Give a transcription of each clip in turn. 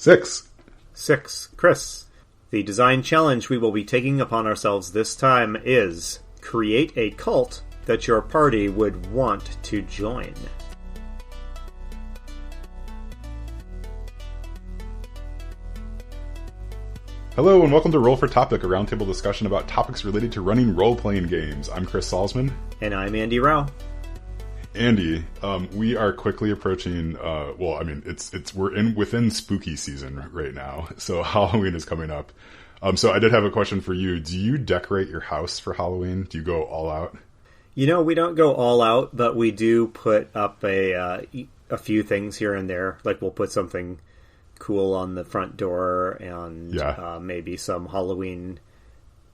6. 6. Chris, the design challenge we will be taking upon ourselves this time is create a cult that your party would want to join. Hello and welcome to Roll for Topic, a roundtable discussion about topics related to running role-playing games. I'm Chris Salzman. And I'm Andy Rao. Andy, we are quickly approaching, we're within spooky season right now, so Halloween is coming up. So I did have a question for you. Do you decorate your house for Halloween? Do you go all out? You know, we don't go all out, but we do put up a few things here and there. Like we'll put something cool on the front door and maybe some Halloween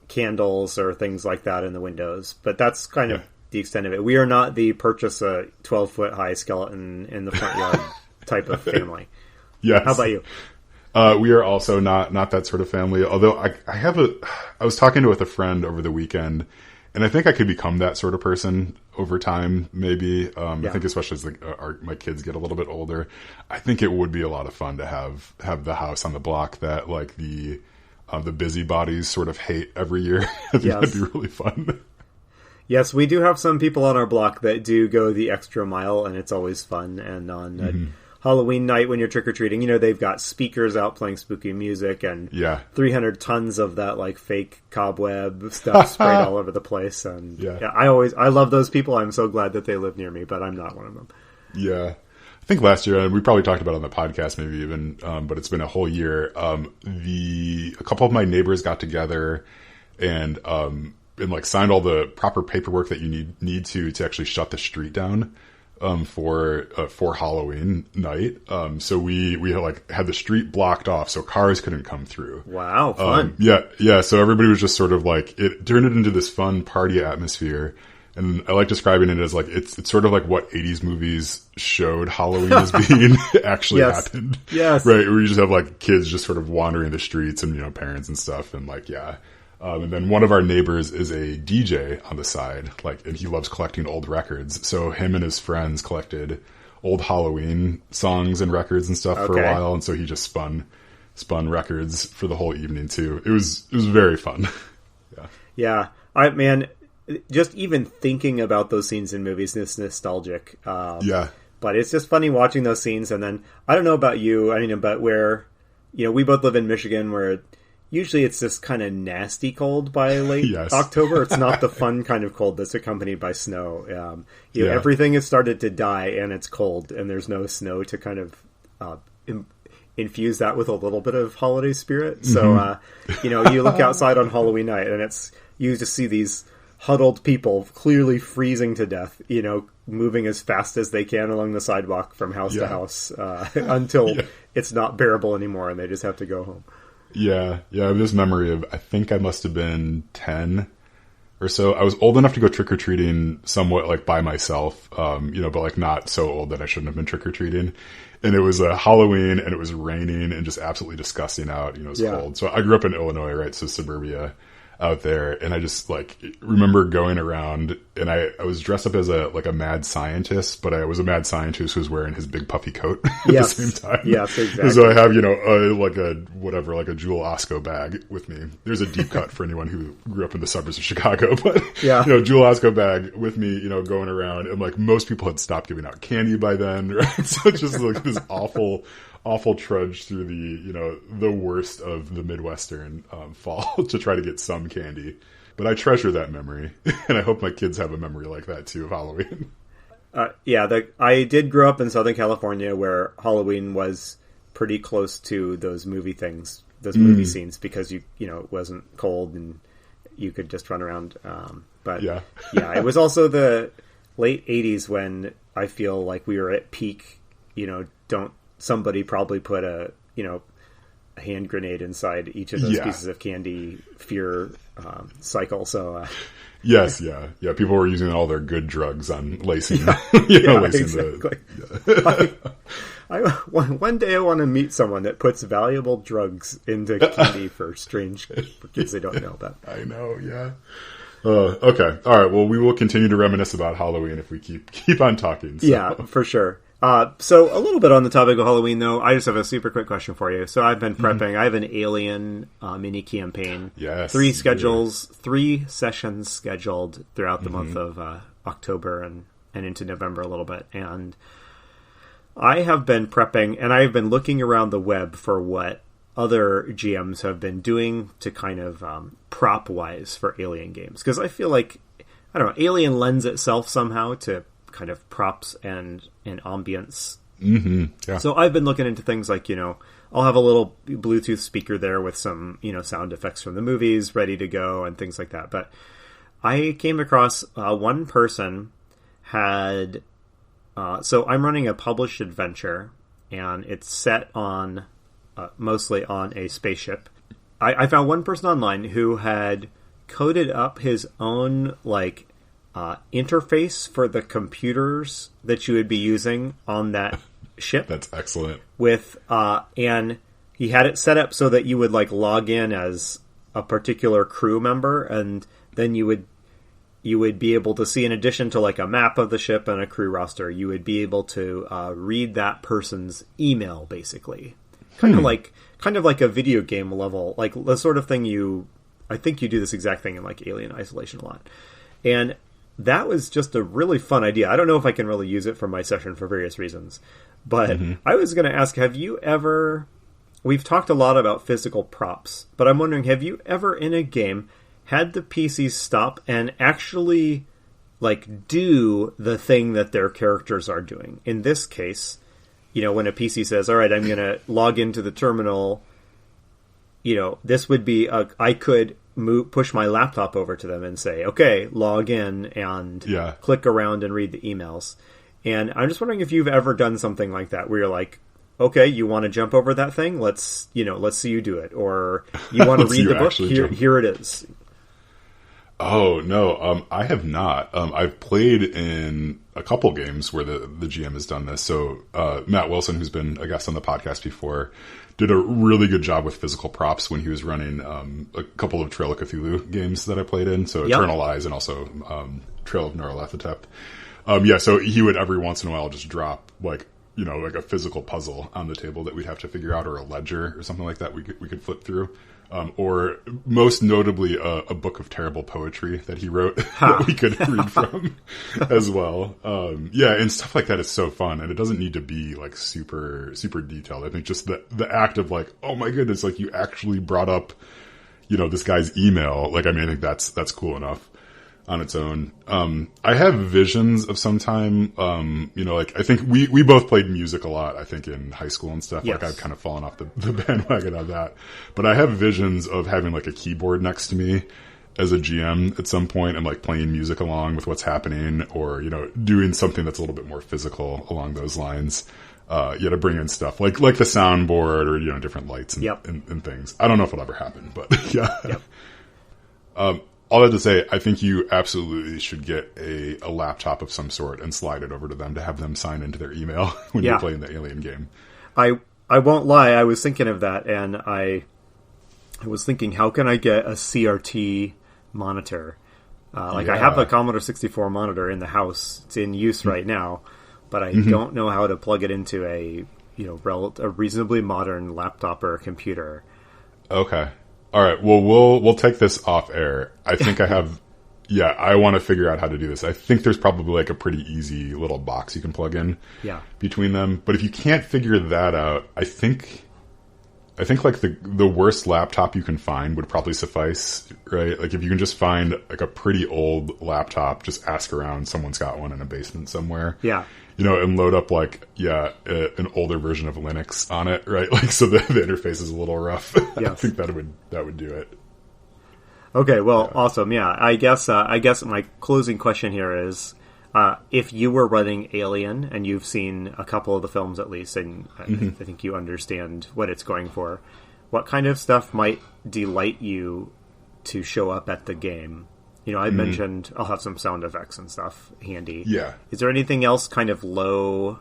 candles or things like that in the windows. But that's kind of the extent of it. We are not the purchase a 12-foot high skeleton in the front yard type of family. Yes. How about you? We are also not that sort of family. Although I was talking with a friend over the weekend, and I think I could become that sort of person over time, maybe. I think especially as my kids get a little bit older, I think it would be a lot of fun to have the house on the block that like the busybodies sort of hate every year. I think that'd be really fun. Yes, we do have some people on our block that do go the extra mile, and it's always fun. And on Halloween night when you're trick-or-treating, you know, they've got speakers out playing spooky music and 300 tons of that like fake cobweb stuff sprayed all over the place. And I love those people. I'm so glad that they live near me, but I'm not one of them. Yeah. I think last year, and we probably talked about it on the podcast maybe even, but it's been a whole year. A couple of my neighbors got together and like signed all the proper paperwork that you need to actually shut the street down. For Halloween night. So we like had the street blocked off so cars couldn't come through. Wow, fun. So everybody was just sort of like, it turned it into this fun party atmosphere. And I like describing it as like, it's sort of like what 80s movies showed Halloween as being actually happened. Yes. Right. Where you just have like kids just sort of wandering the streets and, you know, parents and stuff. And like, and then one of our neighbors is a DJ on the side, and he loves collecting old records. So him and his friends collected old Halloween songs and records and stuff for a while. And so he just spun records for the whole evening too. It was very fun. Yeah. Just even thinking about those scenes in movies is nostalgic. But it's just funny watching those scenes. And then I don't know about you, but where, you know, we both live in Michigan where usually it's this kind of nasty cold by late October. It's not the fun kind of cold that's accompanied by snow. Everything has started to die and it's cold and there's no snow to kind of infuse that with a little bit of holiday spirit. So, you look outside on Halloween night and you just see these huddled people clearly freezing to death, you know, moving as fast as they can along the sidewalk from house to house until it's not bearable anymore and they just have to go home. Yeah, I have this memory of, I think I must have been 10 or so. I was old enough to go trick-or-treating somewhat like by myself, but like not so old that I shouldn't have been trick-or-treating. And it was Halloween and it was raining and just absolutely disgusting out, you know, it was cold. So I grew up in Illinois, right? So suburbia out there. And I just remember going around and I was dressed up as a mad scientist, but I was a mad scientist who was wearing his big puffy coat at the same time. Yes, exactly. And so I have, a Jewel Osco bag with me. There's a deep cut for anyone who grew up in the suburbs of Chicago, but Jewel Osco bag with me, you know, going around and like most people had stopped giving out candy by then, right? So it's just like this awful trudge through the worst of the Midwestern fall to try to get some candy. But I treasure that memory, and I hope my kids have a memory like that too of Halloween. I did grow up in Southern California where Halloween was pretty close to those movie things, those movie scenes, because it wasn't cold and you could just run around. It was also the late 80s when I feel like we were at peak, somebody probably put a hand grenade inside each of those pieces of candy fear cycle. So yes, people were using all their good drugs on lacing, lacing exactly. One day I want to meet someone that puts valuable drugs into candy for kids they don't know about. I know, yeah. Okay, all right. Well, we will continue to reminisce about Halloween if we keep on talking. So. Yeah, for sure. So a little bit on the topic of Halloween, though. I just have a super quick question for you. So I've been prepping. I have an Alien mini campaign. Yes. 3 sessions scheduled throughout the month of October and into November a little bit. And I have been prepping, and I have been looking around the web for what other GMs have been doing to kind of prop-wise for Alien games. Because I feel like, I don't know, Alien lends itself somehow to kind of props and ambience. Mm-hmm. Yeah. So I've been looking into things like, I'll have a little Bluetooth speaker there with some, sound effects from the movies ready to go and things like that. But I came across one person had... so I'm running a published adventure, and it's set on mostly on a spaceship. I found one person online who had coded up his own, interface for the computers that you would be using on that ship. That's excellent. And he had it set up so that you would log in as a particular crew member, and then you would be able to see, in addition to a map of the ship and a crew roster, you would be able to read that person's email, basically. Kind of like a video game level, like the sort of thing I think you do this exact thing in Alien Isolation a lot. And that was just a really fun idea. I don't know if I can really use it for my session for various reasons. But I was going to ask, we've talked a lot about physical props, but I'm wondering, have you ever in a game had the PCs stop and actually do the thing that their characters are doing? In this case, when a PC says, all right, I'm going to log into the terminal, this would be I could push my laptop over to them and say, okay, log in and click around and read the emails. And I'm just wondering if you've ever done something like that where you're like, okay, you want to jump over that thing? Let's see you do it. Or you want to read the book? Here it is. Oh, no, I have not. I've played in a couple games where the GM has done this. So Matt Wilson, who's been a guest on the podcast before, did a really good job with physical props when he was running a couple of Trail of Cthulhu games that I played in. So Eternal Eyes and also Trail of Nyarlathotep. So he would every once in a while just drop a physical puzzle on the table that we'd have to figure out, or a ledger or something like that we could flip through. Or most notably a book of terrible poetry that he wrote that we could read from as well. And stuff like that is so fun, and it doesn't need to be super, super detailed. I think just the act of oh my goodness, you actually brought up, this guy's email. I think that's cool enough on its own. I have visions of some time, I think we both played music a lot, I think in high school and stuff. Yes. I've kind of fallen off the bandwagon on that, but I have visions of having a keyboard next to me as a GM at some point and playing music along with what's happening, or, doing something that's a little bit more physical along those lines. To bring in stuff like the soundboard or, different lights and things. I don't know if it'll ever happen, but yeah. Yep. All that to say, I think you absolutely should get a laptop of some sort and slide it over to them to have them sign into their email when you're playing the Alien game. I won't lie, I was thinking of that, and I was thinking, how can I get a CRT monitor? I have a Commodore 64 monitor in the house. It's in use right now, but I don't know how to plug it into a reasonably modern laptop or a computer. Okay. All right. Well, we'll take this off air. I think I have. Yeah, I want to figure out how to do this. I think there's probably a pretty easy little box you can plug in. Between them. But if you can't figure that out, I think the worst laptop you can find would probably suffice, right? If you can just find a pretty old laptop, just ask around. Someone's got one in a basement somewhere. Yeah. And load up an older version of Linux on it, right? So the interface is a little rough. Yes. I think that would do it. Okay, well, awesome. Yeah, I guess my closing question here is, if you were running Alien and you've seen a couple of the films at least, and I think you understand what it's going for, what kind of stuff might delight you to show up at the game? I mentioned I'll have some sound effects and stuff handy. Yeah. Is there anything else kind of low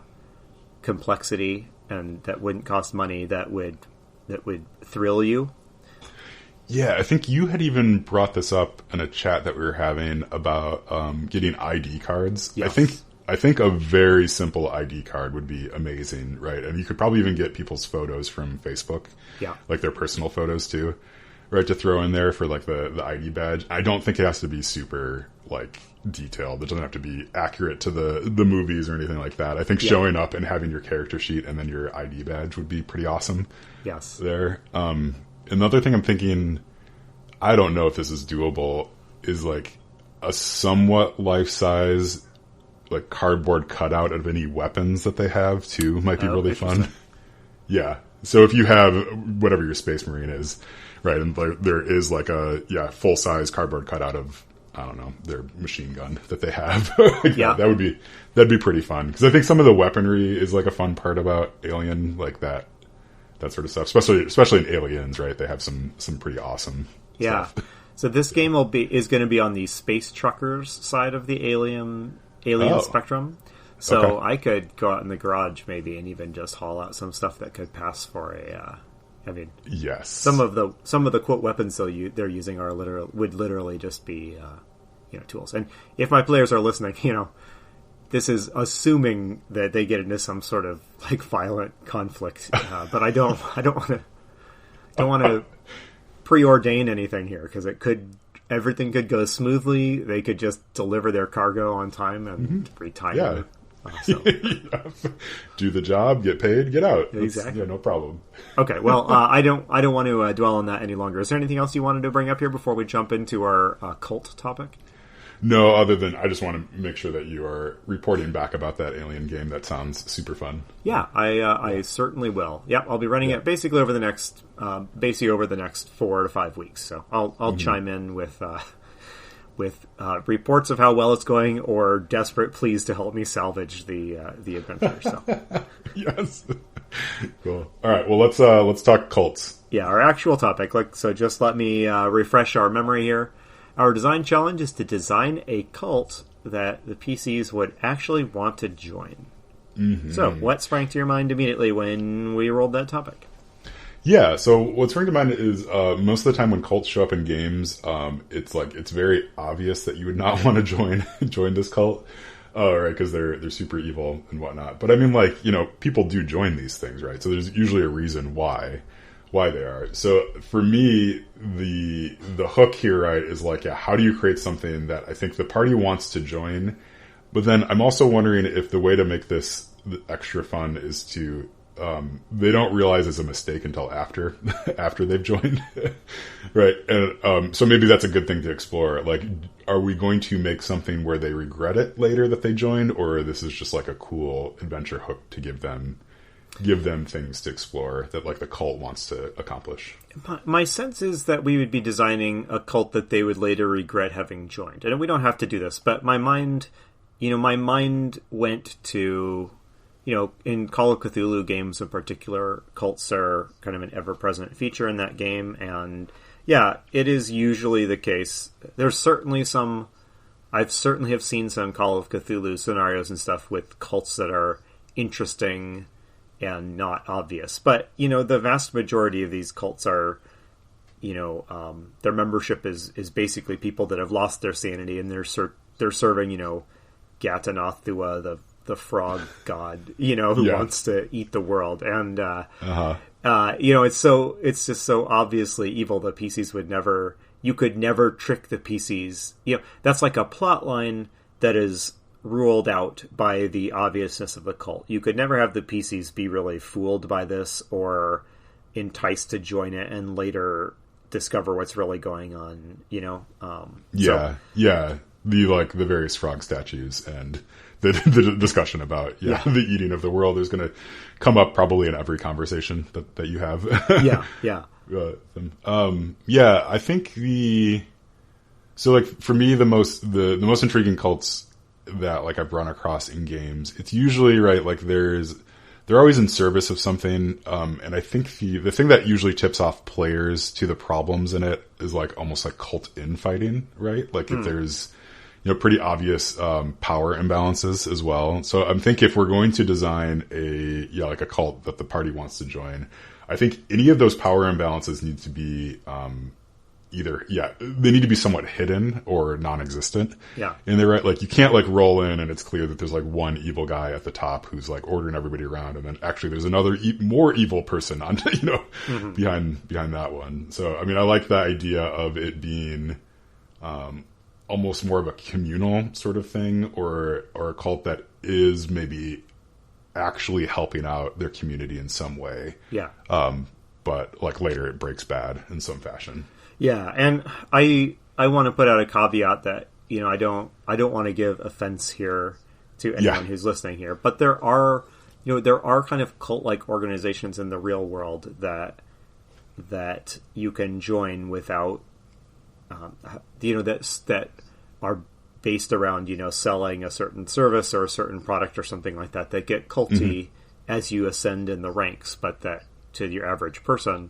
complexity and that wouldn't cost money that would thrill you? Yeah, I think you had even brought this up in a chat that we were having about getting ID cards. Yes. I think I think a very simple ID card would be amazing, right? And you could probably even get people's photos from Facebook, like their personal photos too, right? To throw in there for like the ID badge. I don't think it has to be super like detailed. It doesn't have to be accurate to the movies or anything like that. I think showing up and having your character sheet and then your ID badge would be pretty awesome. Yes. There. Another thing I'm thinking, I don't know if this is doable, is like a somewhat life-size like cardboard cutout of any weapons that they have too might be really fun. Yeah. So if you have whatever your Space Marine is, right, and there is like a full-size cardboard cutout of, I don't know, their machine gun that they have. That'd be pretty fun, because I think some of the weaponry is like a fun part about Alien, like that sort of stuff. Especially in Aliens, right? They have some pretty awesome stuff. So this game is going to be on the space truckers side of the Alien spectrum. So I could go out in the garage maybe and even just haul out some stuff that could pass for a. I mean, yes. Some of the quote weapons they're using would literally just be tools. And if my players are listening, this is assuming that they get into some sort of like violent conflict. But I don't want to preordain anything here, because everything could go smoothly. They could just deliver their cargo on time and retire. Do the job, get paid, get out. Exactly. No problem. Okay, well, I don't want to dwell on that any longer. Is there anything else you wanted to bring up here before we jump into our cult topic? No, other than I just want to make sure that you are reporting back about that Alien game. That sounds super fun. Yeah, I certainly will. Yep, I'll be running it basically over the next 4 to 5 weeks. So I'll chime in with reports of how well it's going, or desperate pleas to help me salvage the adventure. So yes, cool. All right, well let's talk cults. Yeah, our actual topic. So just let me refresh our memory here. Our design challenge is to design a cult that the PCs would actually want to join. Mm-hmm. So, what sprang to your mind immediately when we rolled that topic? Yeah, so what sprang to mind is most of the time when cults show up in games, it's very obvious that you would not want to join this cult, right? Because they're super evil and whatnot. But I mean, people do join these things, right? So there's usually a reason why they are. So for me, the hook here, right, is how do you create something that I think the party wants to join? But then I'm also wondering if the way to make this extra fun is to they don't realize it's a mistake until after they've joined, right? And so maybe that's a good thing to explore. Are we going to make something where they regret it later that they joined, or this is just like a cool adventure hook to give them things to explore that the cult wants to accomplish? My sense is that we would be designing a cult that they would later regret having joined. And we don't have to do this, but my mind went to, in Call of Cthulhu games in particular, cults are kind of an ever-present feature in that game. And yeah, it is usually the case. There's certainly I've certainly have seen some Call of Cthulhu scenarios and stuff with cults that are interesting and not obvious. But, the vast majority of these cults are, their membership is basically people that have lost their sanity, and they're serving, Gatanathua, the frog god, who wants to eat the world. And, it's just so obviously evil that PCs you could never trick the PCs. That's like a plot line that is ruled out by the obviousness of the cult. You could never have the PCs be really fooled by this or enticed to join it and later discover what's really going on, the various frog statues and the discussion about the eating of the world is going to come up probably in every conversation that you have. I think for me the most intriguing cults that I've run across in games, it's usually right they're always in service of something, and I think the thing that usually tips off players to the problems in it is almost like cult infighting, right? If there's pretty obvious power imbalances as well. So I'm thinking if we're going to design a cult that the party wants to join, I think any of those power imbalances need to be they need to be somewhat hidden or non-existent. Yeah. And they're right, like, you can't, like, roll in and it's clear that there's, like, one evil guy at the top who's, like, ordering everybody around, and then actually there's another more evil person on, behind that one. So, I mean, I like the idea of it being almost more of a communal sort of thing, or a cult that is maybe actually helping out their community in some way. Yeah. But, like, later it breaks bad in some fashion. Yeah, and I want to put out a caveat that, I don't want to give offense here to anyone who's listening here, but there are kind of cult-like organizations in the real world that you can join without, that are based around, selling a certain service or a certain product or something like that get culty as you ascend in the ranks, but that to your average person,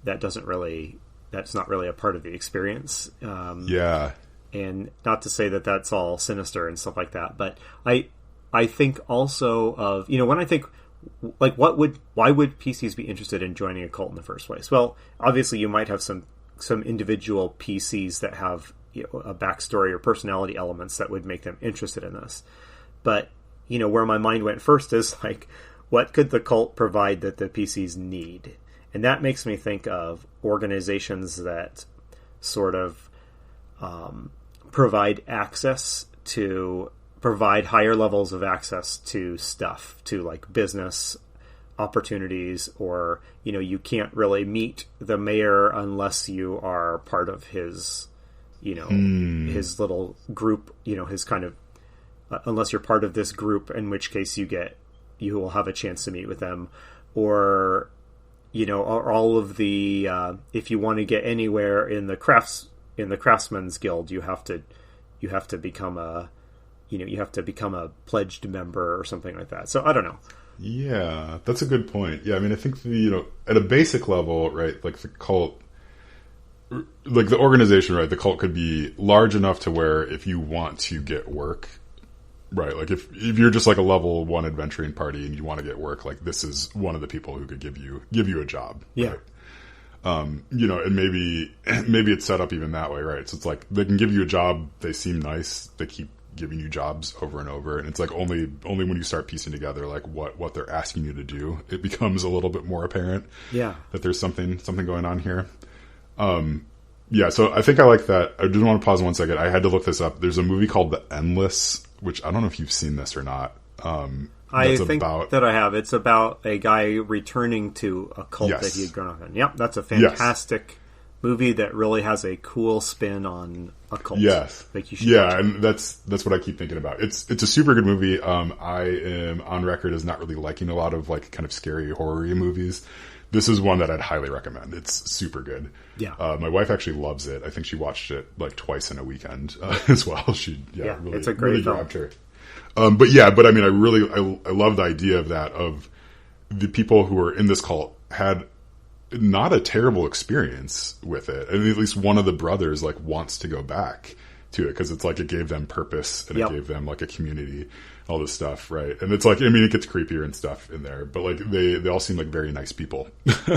that's not really a part of the experience. And not to say that that's all sinister and stuff like that, but I think also of, when I think, like, why would PCs be interested in joining a cult in the first place? Well, obviously you might have some individual PCs that have a backstory or personality elements that would make them interested in this. But, where my mind went first is, like, what could the cult provide that the PCs need? And that makes me think of organizations that sort of provide higher levels of access to stuff, to, like, business opportunities, or, you can't really meet the mayor unless you are part of his, his little group, his kind of, unless you're part of this group, in which case you will have a chance to meet with them, or, all of the, if you want to get anywhere in the Craftsman's Guild, you have to become a pledged member or something like that. So I don't know. Yeah, that's a good point. Yeah, I mean, I think at a basic level, right, like the cult, like the organization, right, the cult could be large enough to where if you want to get work, right, like if you're just like a level 1 adventuring party and you want to get work, like this is one of the people who could give you a job. Yeah. Right? And maybe it's set up even that way, right? So it's like they can give you a job, they seem nice, they keep giving you jobs over and over, and it's like only when you start piecing together like what they're asking you to do, it becomes a little bit more apparent that there's something going on here. So I think I like that. I just want to pause 1 second. I had to look this up. There's a movie called The Endless, which I don't know if you've seen this or not. I think that I have. It's about a guy returning to a cult that he had grown up in. Yep, that's a fantastic movie that really has a cool spin on a cult. Yes. Like you should watch it. And that's what I keep thinking about. It's a super good movie. I am on record as not really liking a lot of like kind of scary horror-y movies. This is one that I'd highly recommend. It's super good. Yeah. My wife actually loves it. I think she watched it like twice in a weekend as well. Really, it's a great really film. grabbed her. But I mean, I love the idea of the people who were in this cult had not a terrible experience with it. And at least one of the brothers like wants to go back to it because it's like it gave them purpose and it gave them like a community, all this stuff, right? And it's like, I mean, it gets creepier and stuff in there, but like they all seem like very nice people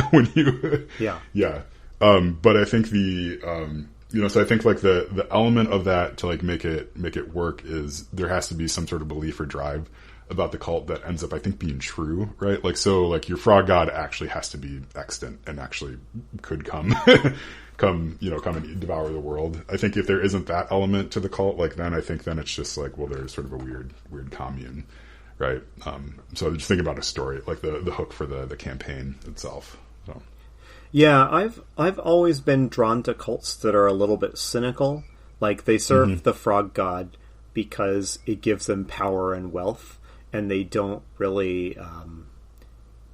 when you but I think so I think like the element of that to like make it work is there has to be some sort of belief or drive about the cult that ends up, I think, being true, right? Like, so like your frog god actually has to be extant and actually could come and devour the world. I think if there isn't that element to the cult, like then it's just like, well, there's sort of a weird commune, right? So just think about a story, like the hook for the campaign itself. So. Yeah, I've always been drawn to cults that are a little bit cynical. Like they serve the frog god because it gives them power and wealth, and they don't really,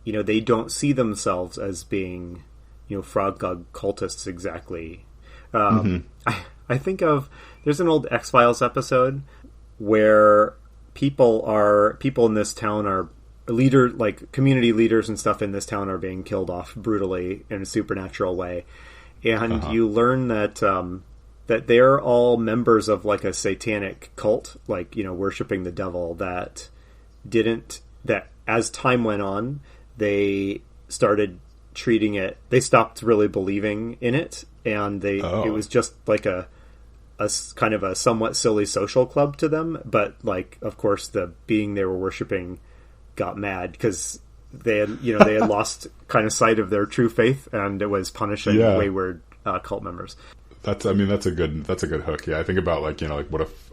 they don't see themselves as being, frog god cultists exactly. I think of, there's an old X-Files episode where people in this town are community leaders and stuff in this town are being killed off brutally in a supernatural way. And you learn that they're all members of like a satanic cult, like, worshiping the devil that as time went on, they started treating it, they stopped really believing in it and it was just like a kind of a somewhat silly social club to them. But like, of course, the being they were worshiping got mad because they had lost kind of sight of their true faith, and it was punishing wayward cult members. That's a good hook. Yeah, I think about like, like what if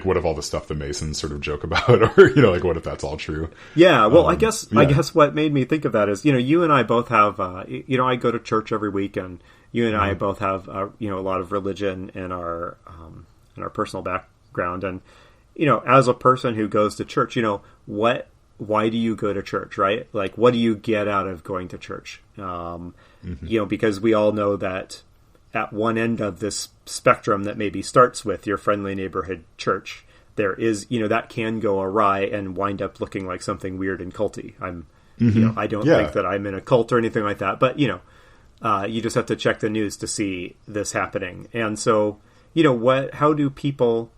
what if all the stuff the Masons sort of joke about, or like what if that's all true? Yeah, well, I guess what made me think of that is you and I both have I go to church every week, and you and I both have a lot of religion in our personal background, and as a person who goes to church, why do you go to church, right? Like, what do you get out of going to church? Because we all know that at one end of this spectrum that maybe starts with your friendly neighborhood church, there is, that can go awry and wind up looking like something weird and culty. I don't think that I'm in a cult or anything like that, but, you just have to check the news to see this happening. And so, how do people,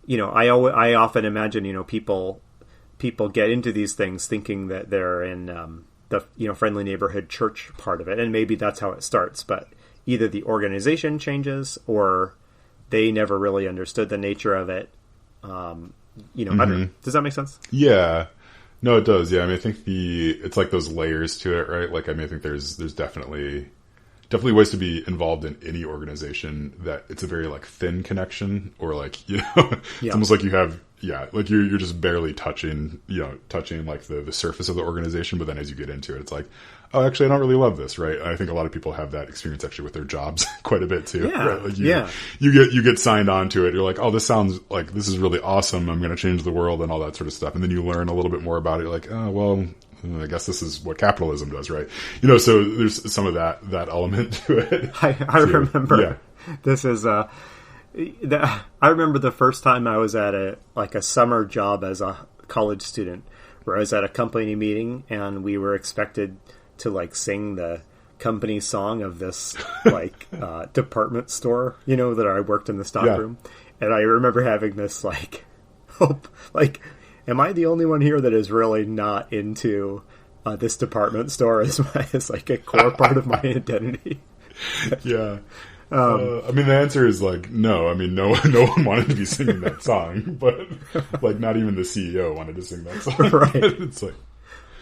I often imagine, people get into these things thinking that they're in the friendly neighborhood church part of it, and maybe that's how it starts, but either the organization changes or they never really understood the nature of it. I don't know. Does that make sense? Yeah. No, it does. Yeah. I mean, I think it's like those layers to it, right? Like, I mean, I think there's definitely ways to be involved in any organization that it's a very like thin connection, or like, it's almost like you have, like you're just barely touching like the surface of the organization. But then as you get into it, it's like, oh, actually, I don't really love this, right? And I think a lot of people have that experience actually with their jobs quite a bit too. Yeah, right? Like you get signed on to it. You're like, oh, this sounds like this is really awesome. I'm going to change the world and all that sort of stuff. And then you learn a little bit more about it. You're like, oh, well, I guess this is what capitalism does, right? So there's some of that element to it. I remember this is I remember the first time I was at a summer job as a college student, where I was at a company meeting and we were expected to like sing the company song of this department store, that I worked in the stockroom. And I remember having this hope, am I the only one here that is really not into this department store as like a core part of my identity? Yeah. I mean, the answer is no. I mean, no one wanted to be singing that song, but not even the CEO wanted to sing that song. Right. It's like,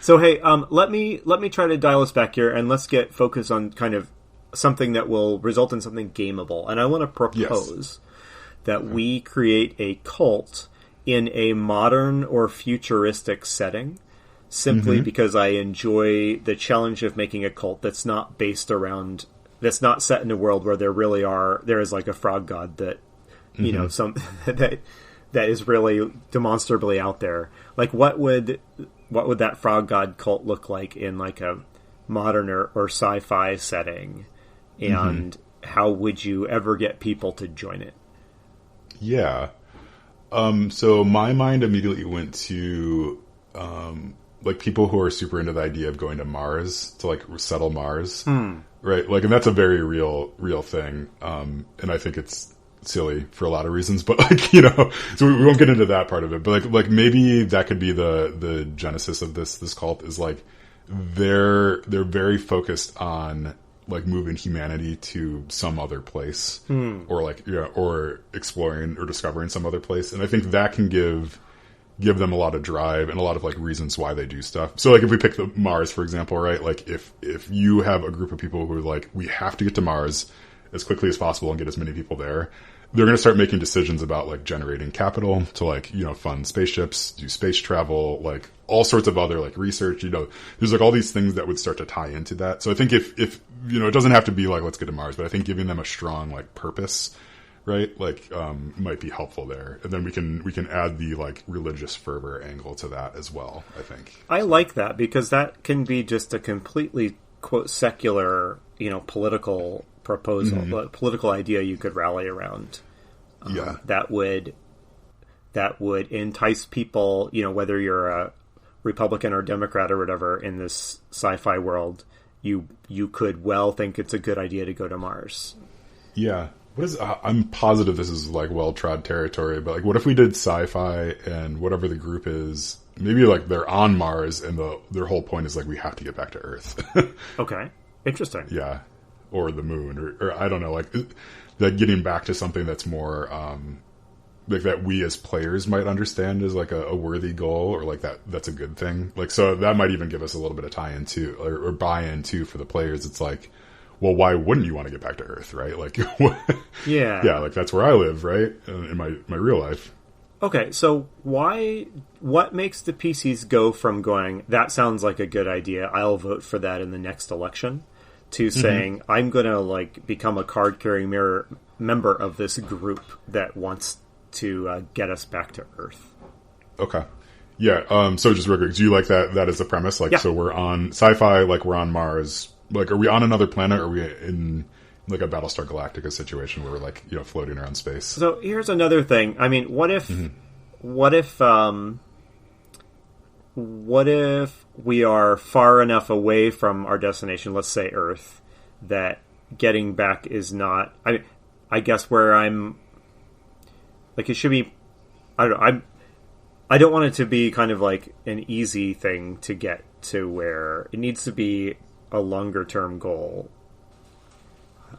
so hey, let me try to dial us back here, and let's get focused on kind of something that will result in something gameable. And I want to propose that we create a cult in a modern or futuristic setting, simply because I enjoy the challenge of making a cult that's not set in a world where there is like a frog god that, some that is really demonstrably out there. Like, what would that frog god cult look like in like a modern or sci-fi setting? And how would you ever get people to join it? Yeah. So my mind immediately went to, people who are super into the idea of going to Mars to settle Mars. Right. And that's a very real thing. And I think it's silly for a lot of reasons, but so we won't get into that part of it, but maybe that could be the genesis of this cult is they're very focused on moving humanity to some other place, or exploring or discovering some other place. And I think that can give them a lot of drive and a lot of reasons why they do stuff. So if we pick the Mars, for example, right? If you have a group of people who are we have to get to Mars as quickly as possible and get as many people there, they're going to start making decisions about generating capital to fund spaceships, do space travel, all sorts of other research. There's all these things that would start to tie into that. So I think if it doesn't have to be let's get to Mars, but I think giving them a strong purpose, right, might be helpful there. And then we can add the religious fervor angle to that as well, I think. I like that, because that can be just a completely quote secular political proposal, political idea you could rally around. That would entice people, whether you're a Republican or Democrat or whatever in this sci-fi world, you could well think it's a good idea to go to Mars. Yeah. I'm positive this is well-trod territory, but what if we did sci-fi and whatever the group is, maybe they're on Mars and their whole point is we have to get back to Earth. Okay. Interesting. Yeah. or the moon, or I don't know, like getting back to something that's more like that we as players might understand as like a worthy goal, or like that's a good thing. Like, so that might even give us a little bit of tie-in too, or buy-in too for the players. It's like, well, why wouldn't you want to get back to Earth, right? Like, yeah, like that's where I live, right? In my real life. Okay, so what makes the PCs go from going, that sounds like a good idea, I'll vote for that in the next election, to saying, I'm going to like become a card-carrying member of this group that wants to get us back to Earth? Okay. Yeah, so just real quick, do you like that as the premise? Like, so we're on sci-fi, like we're on Mars. Like, are we on another planet, or are we in like a Battlestar Galactica situation where we're like, floating around space? So here's another thing. I mean, what if we are far enough away from our destination, let's say Earth, that getting back is not, I guess where I'm, like, it should be, I don't know, I don't want it to be kind of like an easy thing to get to where it needs to be a longer term goal.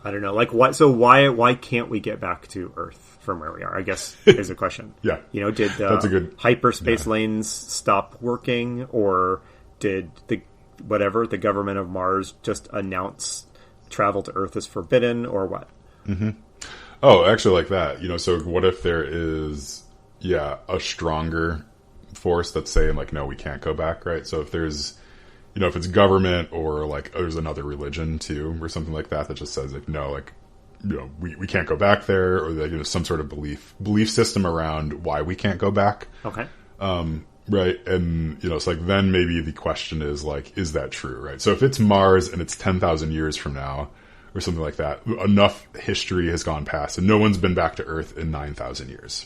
I don't know, like what? So why can't we get back to Earth from where we are? I guess is a question. Yeah, did that's a good hyperspace lanes stop working, or did the government of Mars just announce travel to Earth is forbidden, or what? Mm-hmm. Oh, actually, like that. So what if there is a stronger force that's saying like, no, we can't go back, right? So if there's if it's government, or like there's another religion too, or something like that just says like, no, like, we can't go back there, or like, some sort of belief system around why we can't go back. Okay. Right. And, it's like, then maybe the question is like, is that true? Right. So if it's Mars and it's 10,000 years from now or something like that, enough history has gone past and no one's been back to Earth in 9,000 years,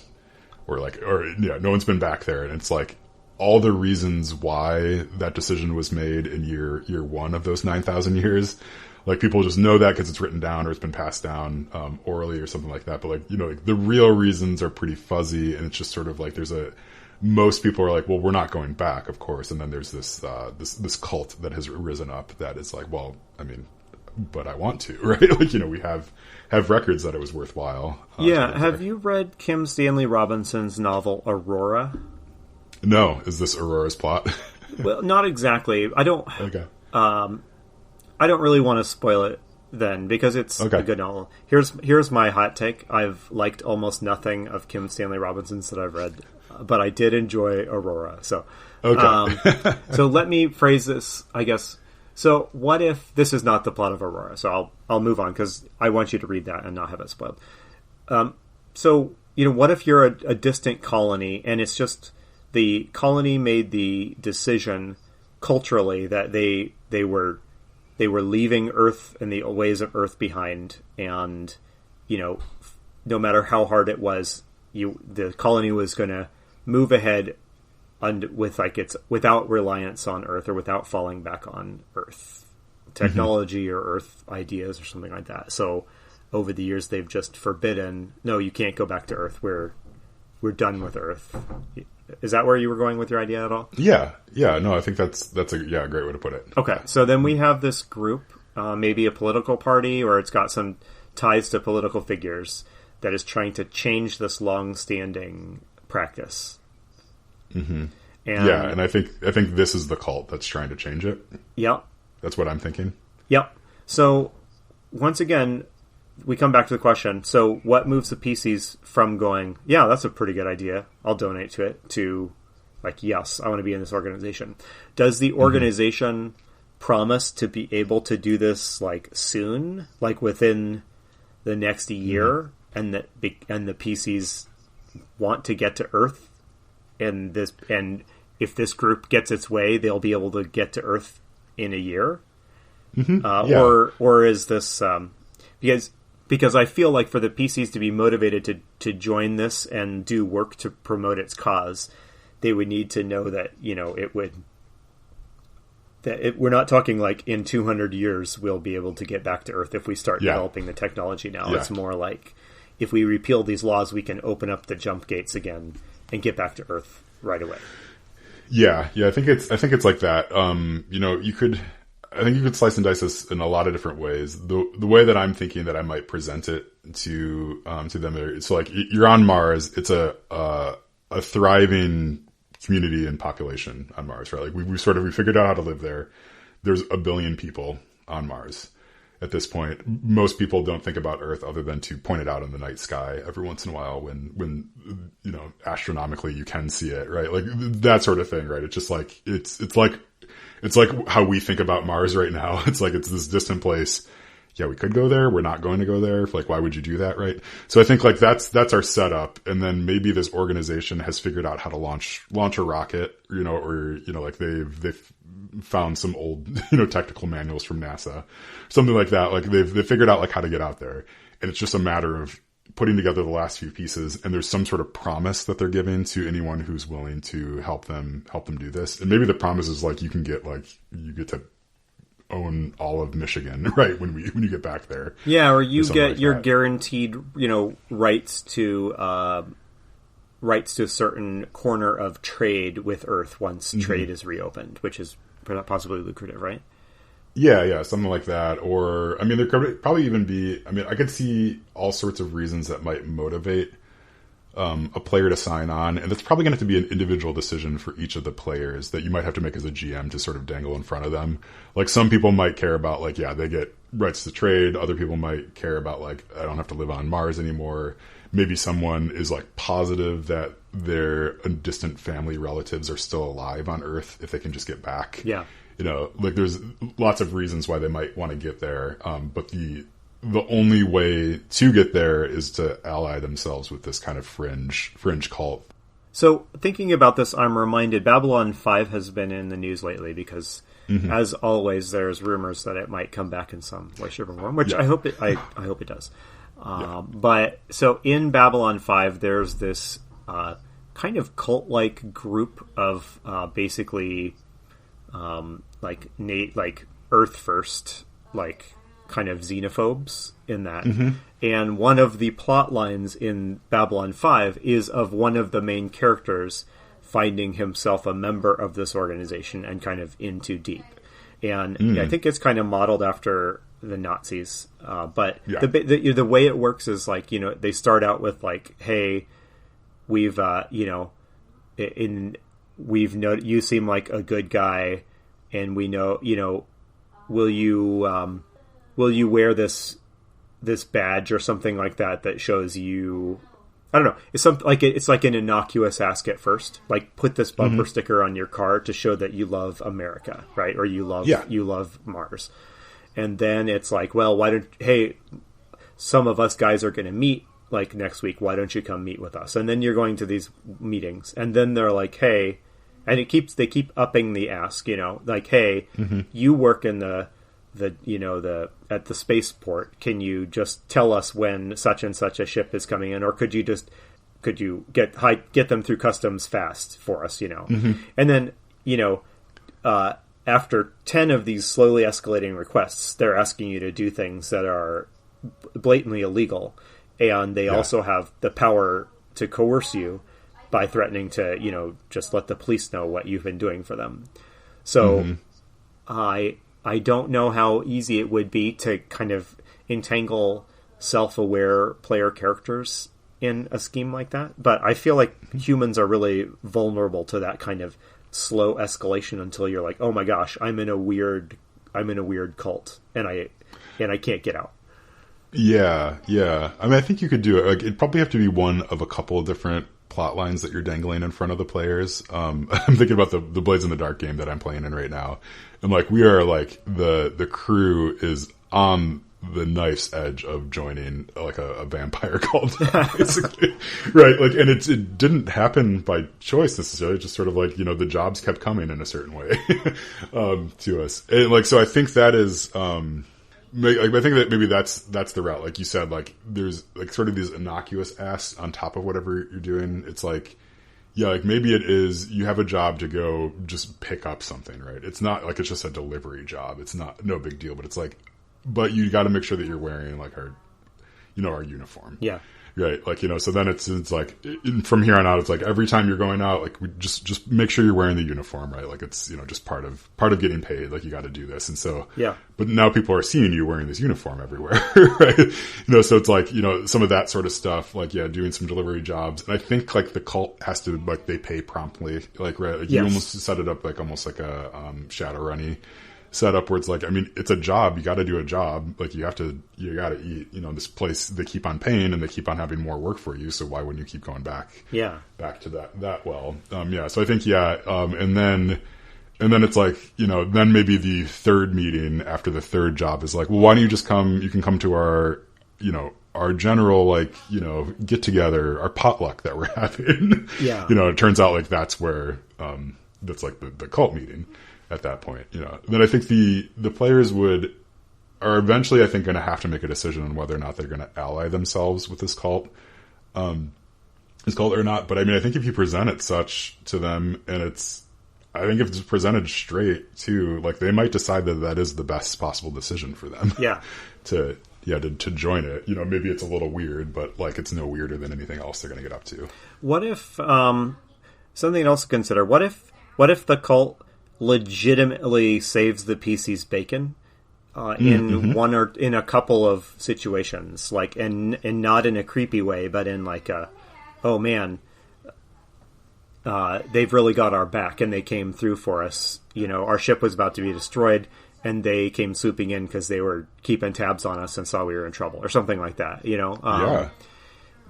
no one's been back there. And it's like, all the reasons why that decision was made in year one of those 9,000 years, like people just know that because it's written down or it's been passed down orally or something like that. But like, like the real reasons are pretty fuzzy, and it's just sort of like most people are like, well, we're not going back, of course. And then there's this cult that has risen up that is like, well, I mean, but I want to, right? Like, we have records that it was worthwhile. Have you read Kim Stanley Robinson's novel Aurora? No. Is this Aurora's plot? Well, not exactly. I don't. Okay. I don't really want to spoil it then, because it's a good novel. Here's my hot take. I've liked almost nothing of Kim Stanley Robinson's that I've read, but I did enjoy Aurora. So, so let me phrase this, I guess. So, what if this is not the plot of Aurora? So I'll move on because I want you to read that and not have it spoiled. So what if you're a distant colony and it's just the colony made the decision culturally that they were leaving Earth and the ways of Earth behind, and no matter how hard it was, the colony was going to move ahead without reliance on Earth, or without falling back on Earth technology or Earth ideas or something like that. So over the years, they've just forbidden, no, you can't go back to Earth. We're done with Earth. Is that where you were going with your idea at all? Yeah. No, I think that's a great way to put it. Okay, so then we have this group, maybe a political party, or it's got some ties to political figures, that is trying to change this long-standing practice. Mm-hmm. And I think this is the cult that's trying to change it. Yep. That's what I'm thinking. Yep. So once again, we come back to the question, so what moves the PCs from going, yeah, that's a pretty good idea, I'll donate to it, to like, yes, I want to be in this organization? Does the organization promise to be able to do this like soon, like within the next year, and the PCs want to get to Earth, and if this group gets its way, they'll be able to get to Earth in a year? Or is this because I feel like for the PCs to be motivated to join this and do work to promote its cause, they would need to know that we're not talking like in 200 years we'll be able to get back to Earth if we start developing the technology now. It's more like, if we repeal these laws, we can open up the jump gates again and get back to Earth right away. Yeah. I think it's like that. You could, I think you could slice and dice this in a lot of different ways. The way that I'm thinking that I might present it to them, it's like you're on Mars. It's a thriving community and population on Mars, right? Like we figured out how to live there. There's 1 billion people on Mars at this point. Most people don't think about Earth other than to point it out in the night sky every once in a while when astronomically you can see it, right? Like that sort of thing, right? It's just like it's like how we think about Mars right now. It's like it's this distant place. Yeah, we could go there. We're not going to go there. Like, why would you do that, right? So I think like that's our setup, and then maybe this organization has figured out how to launch a rocket, or like they've found some old technical manuals from NASA, something like that. Like they've figured out like how to get out there, and it's just a matter of putting together the last few pieces. And there's some sort of promise that they're giving to anyone who's willing to help them do this. And maybe the promise is like you get to own all of Michigan, right? When you get back there. Yeah. Or you get your guaranteed, rights to a certain corner of trade with Earth once trade is reopened, which is possibly lucrative, right? Yeah, something like that. Or, there could probably even be, I could see all sorts of reasons that might motivate a player to sign on. And it's probably going to have to be an individual decision for each of the players that you might have to make as a GM to sort of dangle in front of them. Like some people might care about like, yeah, they get rights to trade. Other people might care about like, I don't have to live on Mars anymore. Maybe someone is like positive that their distant family relatives are still alive on Earth if they can just get back. Yeah. Like there's lots of reasons why they might want to get there. But the only way to get there is to ally themselves with this kind of fringe cult. So thinking about this, I'm reminded Babylon 5 has been in the news lately because, as always, there's rumors that it might come back in some way, shape, or form, which I hope it does. But so in Babylon 5, there's this kind of cult-like group of basically like Earth first, like kind of xenophobes in that. And one of the plot lines in Babylon 5 is of one of the main characters finding himself a member of this organization and kind of in too deep. And I think it's kind of modeled after the Nazis. But the way it works is like, they start out with like, hey, we've you seem like a good guy, and we know, will you wear this badge or something like that shows you, I don't know, it's like an innocuous ask at first, like put this bumper sticker on your car to show that you love America, right? Or you love Mars. And then it's like, well, hey, some of us guys are going to meet like next week. Why don't you come meet with us? And then you're going to these meetings, and then they're like, hey, and they keep upping the ask, like, hey, you work in the at the spaceport. Can you just tell us when such and such a ship is coming in, or could you get them through customs fast for us, And then, after 10 of these slowly escalating requests, they're asking you to do things that are blatantly illegal, and they also have the power to coerce you by threatening to, just let the police know what you've been doing for them. So I don't know how easy it would be to kind of entangle self-aware player characters in a scheme like that. But I feel like humans are really vulnerable to that kind of slow escalation until you're like, oh my gosh, I'm in a weird cult, and I can't get out. Yeah. I think you could do it. Like, it'd probably have to be one of a couple of different plot lines that you're dangling in front of the players. I'm thinking about the Blades in the Dark game that I'm playing in right now. And like, we are like, the crew is on the knife's edge of joining like a vampire cult, basically. Right. Like, and it didn't happen by choice necessarily. Just sort of like, the jobs kept coming in a certain way, to us. And like, so I think that is, I think that maybe that's the route. Like you said, like there's like sort of these innocuous asks on top of whatever you're doing. It's like, like maybe it is, you have a job to go just pick up something, right? It's not like it's just a delivery job. It's no big deal, but it's like, but you got to make sure that you're wearing like our uniform. Yeah. Right, like, so then it's like, from here on out, it's like, every time you're going out, like, we just make sure you're wearing the uniform, right? Like, it's, just part of getting paid, like, you got to do this. And so, yeah. But now people are seeing you wearing this uniform everywhere, right? So it's like, some of that sort of stuff, like, yeah, doing some delivery jobs. And I think, like, the cult has to, like, they pay promptly, like, right? Like, you almost set it up, like, almost like a Shadowrunny setup where it's like, I mean, it's a job. You got to do a job. Like, you got to eat. This place, they keep on paying and they keep on having more work for you. So why wouldn't you keep going back? Yeah, back to that well. Yeah. So I think and then it's like, then maybe the third meeting after the third job is like, well, why don't you just come? You can come to our our general, like, get together, our potluck that we're having. Yeah. It turns out like that's where that's like the cult meeting. At that point, then I think the players are eventually, I think, going to have to make a decision on whether or not they're going to ally themselves with this cult or not. But I mean, I think if you present it such to them, and I think if it's presented straight too, like, they might decide that is the best possible decision for them. Yeah. to join it. Maybe it's a little weird, but like, it's no weirder than anything else they're going to get up to. What if something else to consider? What if the cult legitimately saves the PC's bacon in one or in a couple of situations, like, and not in a creepy way, but in like oh man, they've really got our back and they came through for us. Our ship was about to be destroyed and they came swooping in because they were keeping tabs on us and saw we were in trouble, or something like that. Yeah.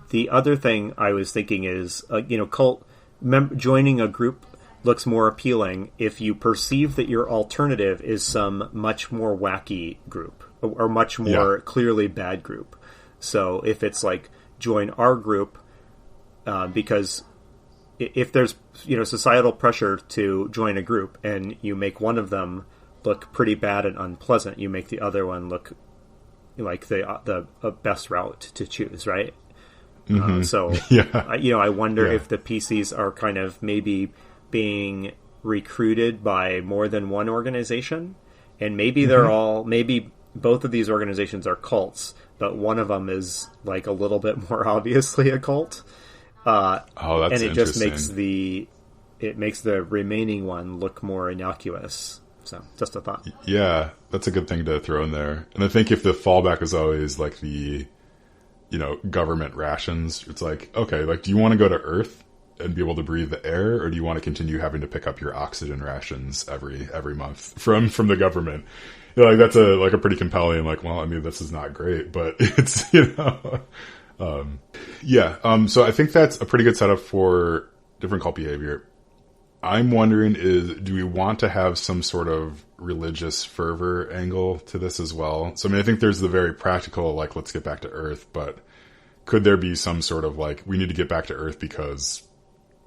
The other thing I was thinking is, cult joining a group looks more appealing if you perceive that your alternative is some much more wacky group or much more clearly bad group. So if it's like, join our group, because if there's societal pressure to join a group and you make one of them look pretty bad and unpleasant, you make the other one look like the best route to choose, right? So I wonder if the PCs are kind of maybe being recruited by more than one organization, and maybe maybe both of these organizations are cults, but one of them is like a little bit more obviously a cult. That's and it just interesting. makes the remaining one look more innocuous. So just a thought. Yeah, that's a good thing to throw in there. And I think if the fallback is always like the government rations, it's like, okay, like, do you want to go to Earth and be able to breathe the air, or do you want to continue having to pick up your oxygen rations every month from the government? Like, that's a pretty compelling, like, well, I mean, this is not great, but it's, so I think that's a pretty good setup for different cult behavior. I'm wondering do we want to have some sort of religious fervor angle to this as well? So, I mean, I think there's the very practical, like, let's get back to Earth, but could there be some sort of, like, we need to get back to Earth because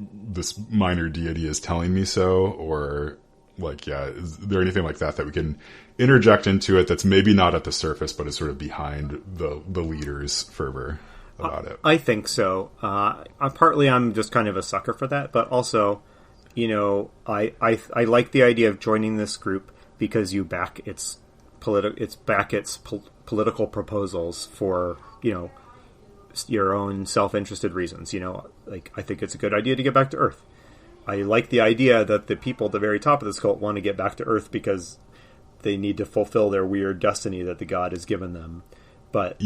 this minor deity is telling me so, or like, is there anything like that we can interject into it that's maybe not at the surface, but is sort of behind the leader's fervor about it? I think so. Partly I'm just kind of a sucker for that, but also, I like the idea of joining this group because you back its political proposals for, your own self-interested reasons. Like, I think it's a good idea to get back to Earth. I like the idea that the people at the very top of this cult want to get back to Earth because they need to fulfill their weird destiny that the god has given them. But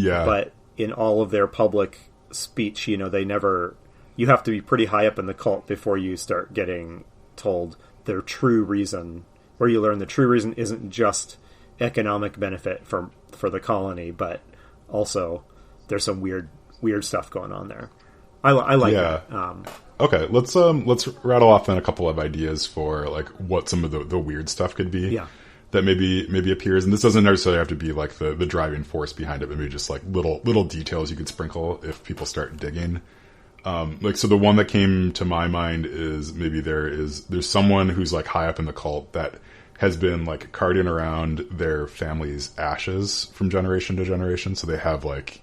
in all of their public speech, they never... You have to be pretty high up in the cult before you start getting told their true reason, where you learn the true reason isn't just economic benefit for the colony, but also there's some weird stuff going on there. I like that. Okay, let's rattle off then a couple of ideas for like what some of the weird stuff could be. Yeah. That maybe appears, and this doesn't necessarily have to be like the driving force behind it, but maybe just like little details you could sprinkle if people start digging. So the one that came to my mind is maybe there's someone who's like high up in the cult that has been like carting around their family's ashes from generation to generation. So they have like,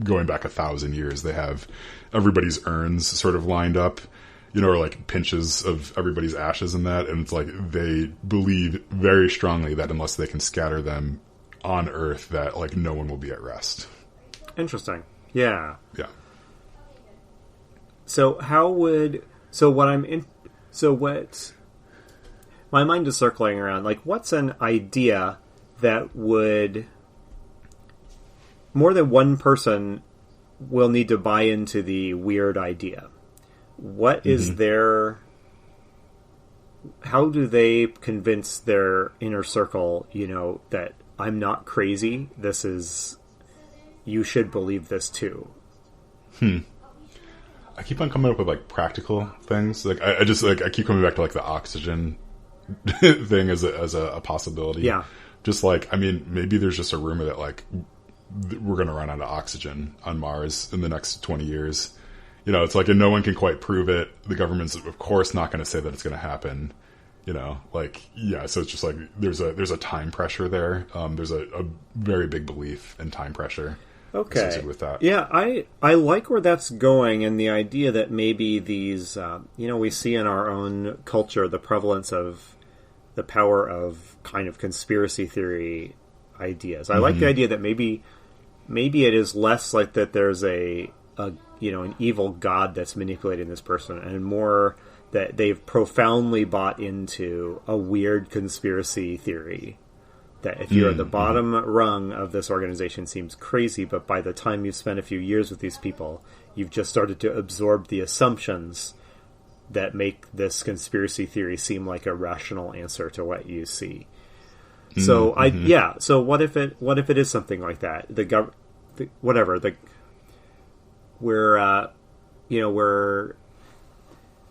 going back 1,000 years, they have everybody's urns sort of lined up, or like pinches of everybody's ashes in that. And it's like, they believe very strongly that unless they can scatter them on Earth, that like no one will be at rest. Interesting. Yeah. Yeah. So how would so what I'm in so what my mind is circling around, like, what's an idea that would more than one person will need to buy into the weird idea? What is their... How do they convince their inner circle, that I'm not crazy, this is... You should believe this too. I keep on coming up with, like, practical things. Like, I just, like, I keep coming back to, like, the oxygen thing as a possibility. Yeah. Just, like, I mean, maybe there's just a rumor that, like, we're going to run out of oxygen on Mars in the next 20 years. It's like, and no one can quite prove it. The government's, of course, not going to say that it's going to happen. Like, yeah, so it's just like, there's a time pressure there. There's a very big belief in time pressure. Okay. With that. Yeah, I like where that's going, and the idea that maybe these, we see in our own culture the prevalence of the power of kind of conspiracy theory ideas. I like the idea that maybe it is less like that there's an evil god that's manipulating this person, and more that they've profoundly bought into a weird conspiracy theory. That if you're at the bottom rung of this organization, seems crazy, but by the time you've spent a few years with these people, you've just started to absorb the assumptions that make this conspiracy theory seem like a rational answer to what you see. So so what if it is something like that? Where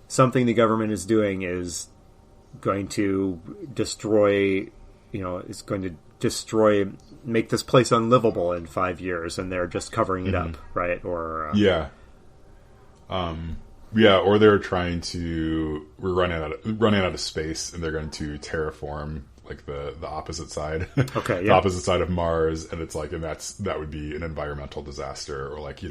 something the government is doing is going to destroy, make this place unlivable in 5 years, and they're just covering it up, right? Or or they're trying to, we're running out of space, and they're going to terraform, like, the opposite side. Okay, the opposite side of Mars, and it's like, and that would be an environmental disaster, or, like,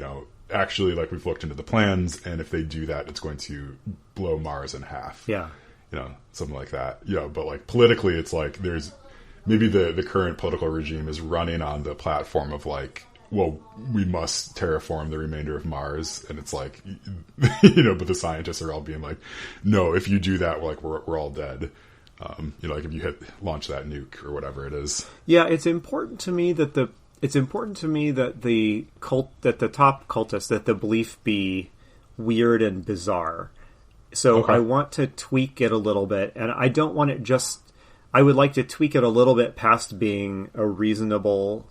actually, like, we've looked into the plans, and if they do that, it's going to blow Mars in half. Yeah. Something like that. But, like, politically, it's like, there's maybe the current political regime is running on the platform of, like, well, we must terraform the remainder of Mars, and it's like, but the scientists are all being like, no, if you do that, we're all dead. Like, if you launch that nuke or whatever it is. Yeah, it's important to me that the top cultists, that the belief be weird and bizarre. So I want to tweak it a little bit, and I don't want it I would like to tweak it a little bit past being a reasonable,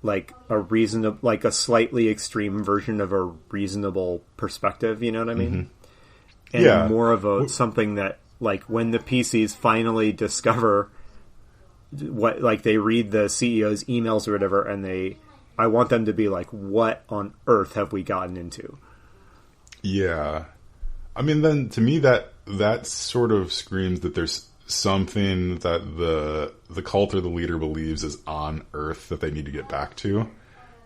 like a slightly extreme version of a reasonable perspective, you know what I mean? And more of something that, like, when the PCs finally discover what, like, they read the CEO's emails or whatever, and I want them to be like, what on earth have we gotten into? Yeah. I mean, then to me that sort of screams that there's something that the cult or the leader believes is on Earth that they need to get back to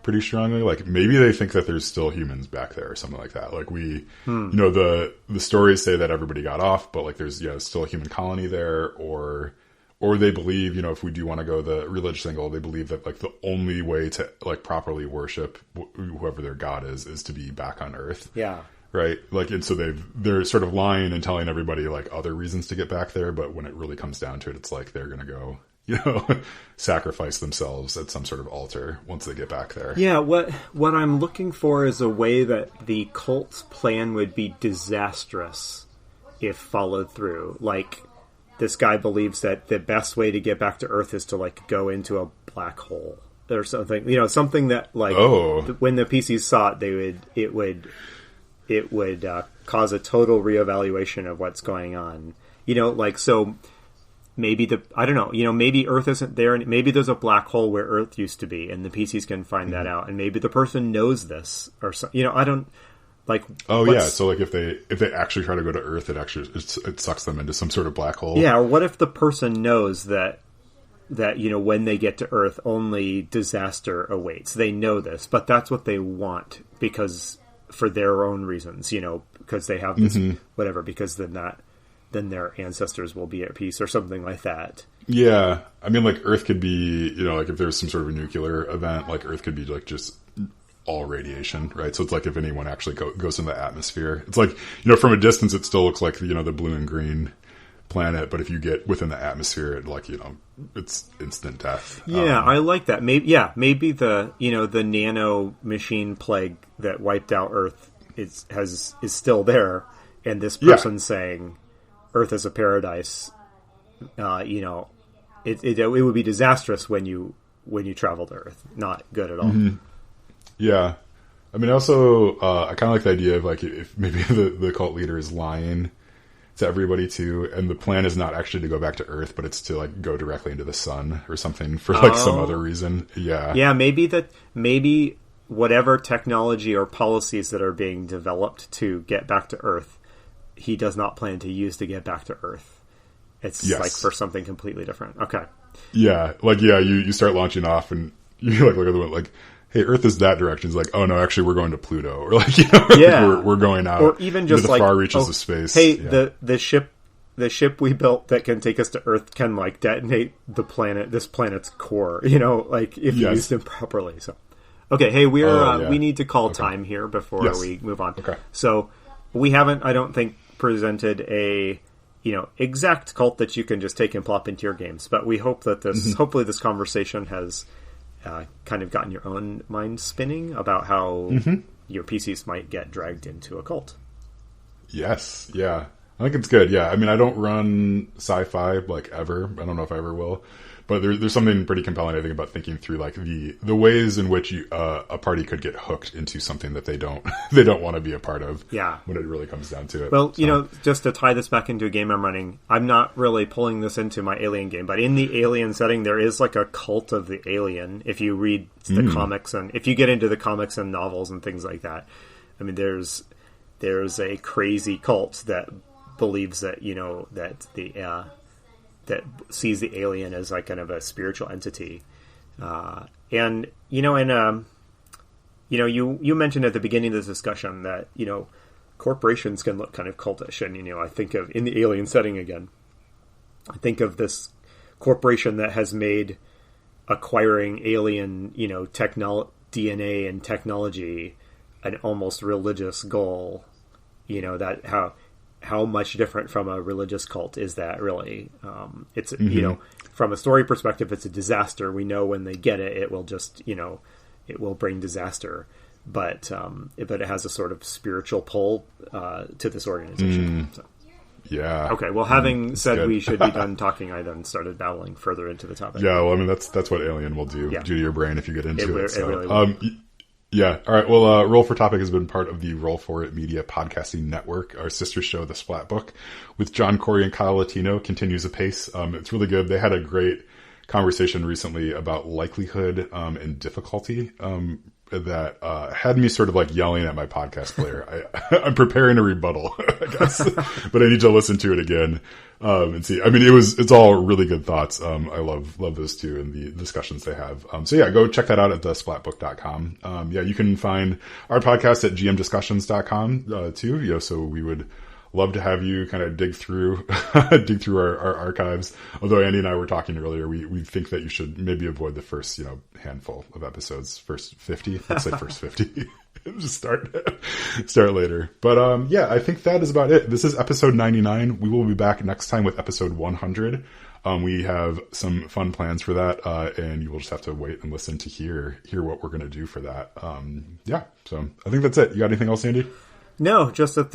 pretty strongly. Like, maybe they think that there's still humans back there or something like that. Like, the stories say that everybody got off, but, like, there's still a human colony there, or they believe, if we do want to go the religious angle, they believe that, like, the only way to, like, properly worship whoever their god is to be back on Earth. Yeah. Right? Like, and so they're sort of lying and telling everybody, like, other reasons to get back there, but when it really comes down to it, it's like they're going to go, sacrifice themselves at some sort of altar once they get back there. Yeah, what I'm looking for is a way that the cult's plan would be disastrous if followed through. Like, this guy believes that the best way to get back to Earth is to, like, go into a black hole or something. Something that, like, when the PCs saw it, it would cause a total reevaluation of what's going on. So maybe I don't know, maybe Earth isn't there, and maybe there's a black hole where Earth used to be, and the PCs can find that out, and maybe the person knows this, or so, I don't, like... Oh, yeah, so, like, if they actually try to go to Earth, it sucks them into some sort of black hole. Yeah, or what if the person knows that when they get to Earth, only disaster awaits? They know this, but that's what they want, because... for their own reasons, because they have this, whatever, because then their ancestors will be at peace or something like that. Yeah. I mean, like, Earth could be, like, if there's some sort of a nuclear event, like, Earth could be, like, just all radiation, right? So it's like if anyone actually goes in the atmosphere, it's like, from a distance, it still looks like, the blue and green planet, but if you get within the atmosphere, it it's instant death. Yeah, I like that. Maybe the the nano machine plague that wiped out Earth is still there, and this person saying Earth is a paradise. It would be disastrous when you travel to Earth. Not good at all. Mm-hmm. Yeah, I mean, also I kind of like the idea of like if maybe the cult leader is lying to everybody too, and the plan is not actually to go back to Earth, but it's to like go directly into the sun or something for like some other reason. Yeah, maybe whatever technology or policies that are being developed to get back to Earth, he does not plan to use to get back to Earth. It's like for something completely different. Okay. Yeah, you start launching off, and you like look at the one like, hey, Earth is that direction. It's like, oh no, actually we're going to Pluto, or like, we're going out, or even just into the far reaches of space. Hey, the ship we built that can take us to Earth can like detonate this planet's core. Like if you used it properly. So, okay, hey, we need to call time here before we move on. Okay. So we haven't, I don't think, presented a exact cult that you can just take and plop into your games, but we hope that hopefully this conversation has kind of gotten your own mind spinning about how your PCs might get dragged into a cult. Yes, yeah. I think it's good, yeah. I mean, I don't run sci-fi, like, ever. I don't know if I ever will. But there's something pretty compelling, I think, about thinking through, like, the ways in which a party could get hooked into something that they don't want to be a part of. Yeah. When it really comes down to it. Well, just to tie this back into a game I'm running, I'm not really pulling this into my Alien game, but in the Alien setting, there is, like, a cult of the alien. If you read the comics, and if you get into the comics and novels and things like that, I mean, there's a crazy cult that believes that, that sees the alien as like kind of a spiritual entity. You mentioned at the beginning of this discussion that, corporations can look kind of cultish. And, I think of, in the alien setting again, I think of this corporation that has made acquiring alien, DNA and technology an almost religious goal. That how much different from a religious cult is that really? It's, from a story perspective, it's a disaster. We know when they get it, it will just, it will bring disaster. But it has a sort of spiritual pull to this organization. So. Yeah. Okay. Well, having said good. We should be done talking, I then started babbling further into the topic. Yeah. Well, I mean, that's what Alien will do to your brain if you get into it. It really will. Yeah. All right. Well, Roll for Topic has been part of the Roll for It Media podcasting network. Our sister show, The Splat Book, with John Corey and Kyle Latino, continues apace. It's really good. They had a great conversation recently about likelihood and difficulty that had me sort of like yelling at my podcast player. I'm preparing a rebuttal, I guess, but I need to listen to it again and see. I mean, it's all really good thoughts. I love those two and the discussions they have. So yeah, go check that out at thesplatbook.com. You can find our podcast at gmdiscussions.com too. So we would love to have you kind of dig through our archives. Although Andy and I were talking earlier, we think that you should maybe avoid the first, handful of episodes, first 50, let's say first 50, just start later. But, I think that is about it. This is episode 99. We will be back next time with episode 100. We have some fun plans for that. And you will just have to wait and listen to hear what we're going to do for that. So I think that's it. You got anything else, Andy? No, just that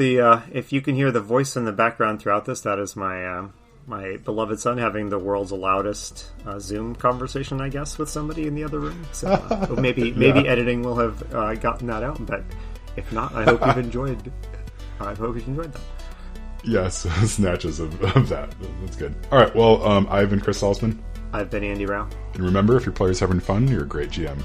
if you can hear the voice in the background throughout this, that is my my beloved son having the world's loudest Zoom conversation, I guess, with somebody in the other room. So maybe editing will have gotten that out, but if not, I hope you've enjoyed. I hope you've enjoyed that. Yes, snatches of that. That's good. All right. Well, I've been Chris Salzman. I've been Andy Rao. And remember, if your player's having fun, you're a great GM.